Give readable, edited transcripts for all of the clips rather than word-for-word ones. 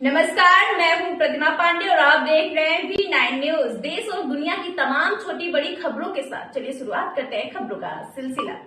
नमस्कार, मैं हूं प्रतिमा पांडे और आप देख रहे हैं V9 न्यूज। देश और दुनिया की तमाम छोटी बड़ी खबरों के साथ चलिए शुरुआत करते हैं खबरों का सिलसिला।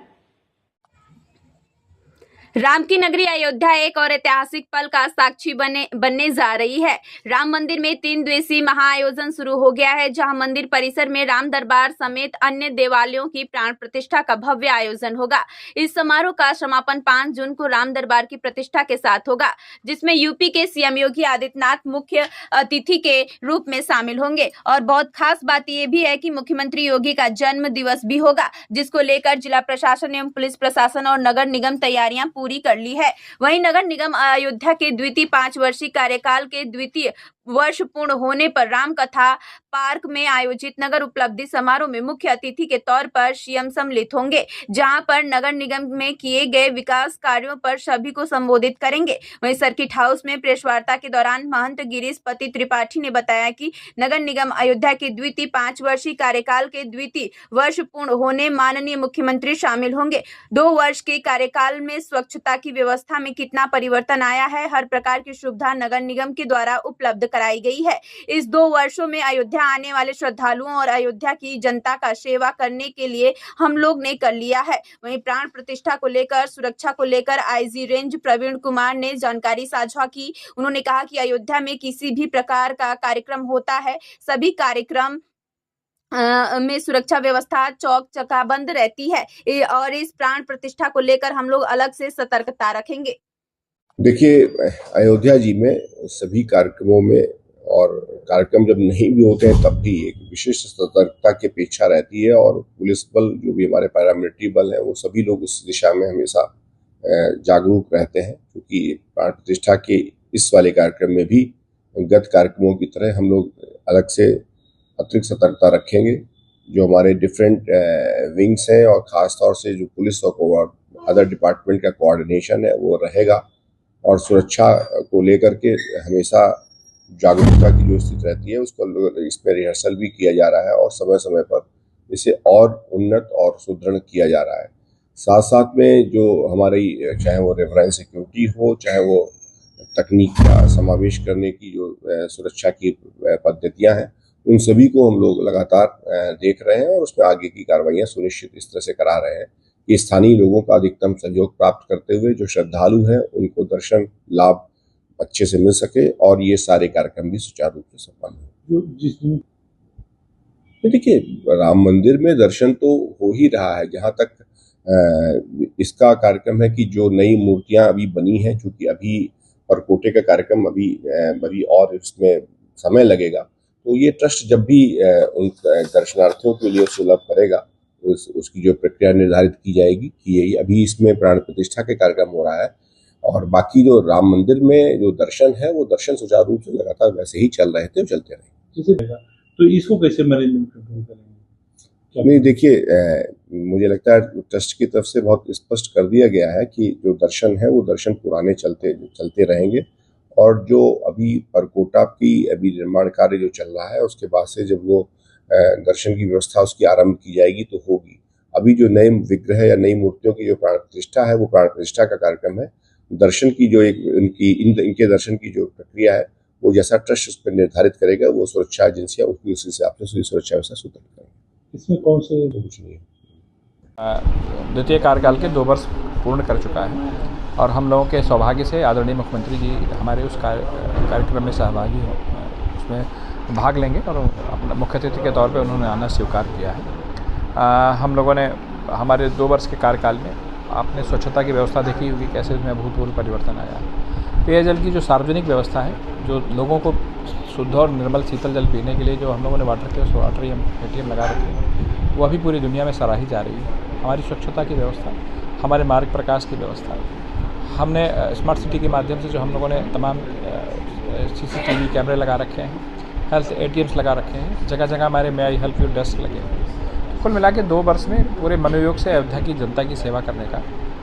राम की नगरी अयोध्या एक और ऐतिहासिक पल का साक्षी बनने जा रही है। राम मंदिर में 3 दिवसीय महाआयोजन शुरू हो गया है, जहां मंदिर परिसर में राम दरबार समेत अन्य देवालयों की प्राण प्रतिष्ठा का भव्य आयोजन होगा। इस समारोह का समापन 5 जून को राम दरबार की प्रतिष्ठा के साथ होगा, जिसमें यूपी के सीएम योगी आदित्यनाथ मुख्य अतिथि के रूप में शामिल होंगे। और बहुत खास बात यह भी है कि मुख्यमंत्री योगी का जन्म दिवस भी होगा, जिसको लेकर जिला प्रशासन एवं पुलिस प्रशासन और नगर निगम तैयारियां पूरी कर ली है। वहीं नगर निगम अयोध्या के द्वितीय 5 वर्षीय कार्यकाल के द्वितीय वर्ष पूर्ण होने पर राम कथा पार्क में आयोजित नगर उपलब्धि समारोह में मुख्य अतिथि के तौर पर सीएम सम्मिलित होंगे, जहां पर नगर निगम में किए गए विकास कार्यों पर सभी को संबोधित करेंगे। वहीं सर्किट हाउस में प्रेस वार्ता के दौरान महंत गिरीश पति त्रिपाठी ने बताया कि नगर निगम अयोध्या के द्वितीय 5 वर्षीय कार्यकाल के द्वितीय वर्ष पूर्ण होने माननीय मुख्यमंत्री शामिल होंगे। 2 वर्ष के कार्यकाल में स्वच्छता की व्यवस्था में कितना परिवर्तन आया है, हर प्रकार की सुविधा नगर निगम के द्वारा उपलब्ध कराई गई है। इस 2 वर्षों में अयोध्या आने वाले श्रद्धालुओं और अयोध्या की जनता का सेवा करने के लिए हम लोग ने कर लिया है। वहीं प्राण प्रतिष्ठा को लेकर, सुरक्षा को लेकर आईजी रेंज प्रवीण कुमार ने जानकारी साझा की। उन्होंने कहा कि अयोध्या में किसी भी प्रकार का कार्यक्रम होता है, सभी कार्यक्रम में सुरक्षा व्यवस्था चौक चकाबंद रहती है और इस प्राण प्रतिष्ठा को लेकर हम लोग अलग से सतर्कता रखेंगे। देखिए, अयोध्या जी में सभी कार्यक्रमों में और कार्यक्रम जब नहीं भी होते हैं तब भी एक विशिष्ट सतर्कता की अपेक्षा रहती है और पुलिस बल जो भी हमारे पैरामिलिट्री बल है वो सभी लोग उस दिशा में हमेशा जागरूक रहते हैं, क्योंकि प्राण प्रतिष्ठा के इस वाले कार्यक्रम में भी गत कार्यक्रमों की तरह हम लोग अलग से अतिरिक्त सतर्कता रखेंगे। जो हमारे डिफरेंट विंग्स हैं और ख़ास तौर से जो पुलिस और अदर डिपार्टमेंट का कोऑर्डिनेशन है वो रहेगा और सुरक्षा को लेकर के हमेशा जागरूकता की जो स्थिति रहती है उसको इसमें रिहर्सल भी किया जा रहा है और समय समय पर इसे और उन्नत और सुदृढ़ किया जा रहा है। साथ साथ में जो हमारी चाहे वो रेफरेंस सिक्योरिटी हो, चाहे वो तकनीक का समावेश करने की जो सुरक्षा की पद्धतियां हैं, उन सभी को हम लोग लगातार देख रहे हैं और उसमें आगे की कार्रवाइयां सुनिश्चित इस तरह से करा रहे हैं कि स्थानीय लोगों का अधिकतम सहयोग प्राप्त करते हुए जो श्रद्धालु हैं उनको दर्शन लाभ अच्छे से मिल सके और ये सारे कार्यक्रम भी सुचारू रूप से संपन्न हो। देखिए, राम मंदिर में दर्शन तो हो ही रहा है। जहाँ तक इसका कार्यक्रम है कि जो नई मूर्तियां अभी बनी हैं, चूंकि अभी परकोटे का कार्यक्रम अभी और इसमें समय लगेगा, तो ये ट्रस्ट जब भी उन दर्शनार्थियों के लिए सुलभ करेगा उसकी जो प्रक्रिया निर्धारित की जाएगी अभी इसमें प्राण प्रतिष्ठा के कार्यक्रम हो रहा है और बाकी जो राम मंदिर में जो दर्शन है वो दर्शन सुचारू रूप से लगातार वैसे ही चल रहे थे, चलते रहे। तो इसको कैसे मैनेजमेंट कंट्रोल करेंगे? नहीं, देखिए, मुझे लगता है ट्रस्ट की तरफ से बहुत स्पष्ट कर दिया गया है कि जो दर्शन है वो दर्शन पुराने चलते रहेंगे और जो अभी परकोटा की अभी निर्माण कार्य जो चल रहा है उसके बाद से जब वो दर्शन की व्यवस्था उसकी आरंभ की जाएगी तो होगी। अभी जो नए विग्रह या नई मूर्तियों की जो प्राण प्रतिष्ठा है वो प्राण प्रतिष्ठा का कार्यक्रम है। दर्शन की जो एक इनके दर्शन की जो प्रक्रिया है वो जैसा ट्रस्ट उस पर निर्धारित करेगा वो सुरक्षा एजेंसियां उसकी उसी हिसाब से सुरक्षा व्यवस्था सुदृढ़ करेंगे। इसमें कौन से कुछ नहीं है। द्वितीय कार्यकाल के 2 वर्ष पूर्ण कर चुका है और हम लोगों के सौभाग्य से आदरणीय मुख्यमंत्री जी हमारे उस कार्यक्रम में सहभागी हो, उसमें भाग लेंगे और अपना मुख्य अतिथि के तौर पे उन्होंने आना स्वीकार किया है। हम लोगों ने हमारे 2 वर्ष के कार्यकाल में आपने स्वच्छता की व्यवस्था देखी होगी, कैसे उसमें अभूतपूर्व परिवर्तन आया है। पेयजल की जो सार्वजनिक व्यवस्था है, जो लोगों को शुद्ध और निर्मल शीतल जल पीने के लिए जो हम लोगों ने वाटर ATM लगा रखे हैं, वो अभी पूरी दुनिया में सराही जा रही है। हमारी स्वच्छता की व्यवस्था, हमारे मार्ग प्रकाश की व्यवस्था, हमने स्मार्ट सिटी के माध्यम से जो हम लोगों ने तमाम CCTV कैमरे लगा रखे हैं, हेल्थ ATMs लगा रखे हैं, जगह जगह हमारे मे आई हेल्प यू डेस्क लगे हैं। कुल मिला के 2 वर्ष में पूरे मनोयोग से अयोध्या की जनता की सेवा करने का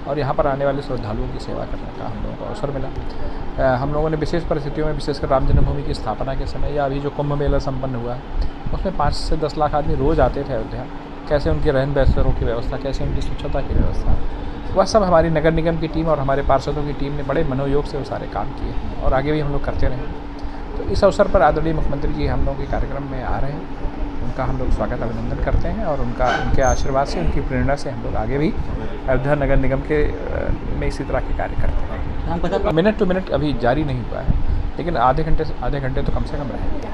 और यहाँ पर आने वाले श्रद्धालुओं की सेवा करने का हम लोगों को अवसर मिला। हम लोगों ने विशेष परिस्थितियों में, विशेषकर राम जन्मभूमि की स्थापना के समय या अभी जो कुंभ मेला संपन्न हुआ है उसमें 5 से 10 लाख आदमी रोज़ आते थे अयोध्या। कैसे उनकी रहन बसेरों की व्यवस्था, कैसे उनकी स्वच्छता की व्यवस्था, वह सब हमारी नगर निगम की टीम और हमारे पार्षदों की टीम ने बड़े मनोयोग से वो सारे काम किए हैं और आगे भी हम लोग करते रहेंगे। तो इस अवसर पर आदरणीय मुख्यमंत्री जी हम लोगों के कार्यक्रम में आ रहे हैं, उनका हम लोग स्वागत अभिनंदन करते हैं और उनके आशीर्वाद से, उनकी प्रेरणा से हम लोग आगे भी अयोध्या नगर निगम के में इसी तरह के कार्य करते रहेंगे। मिनट टू मिनट अभी जारी नहीं हुआ है, लेकिन आधे घंटे तो कम से कम रहेंगे।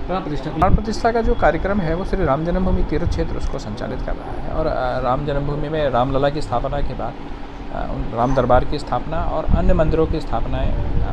प्राण प्रतिष्ठा का जो कार्यक्रम है वो श्री राम जन्मभूमि तीर्थ क्षेत्र उसको संचालित कर रहा है और राम जन्मभूमि में रामलला की स्थापना के बाद राम दरबार की स्थापना और अन्य मंदिरों की स्थापनाएं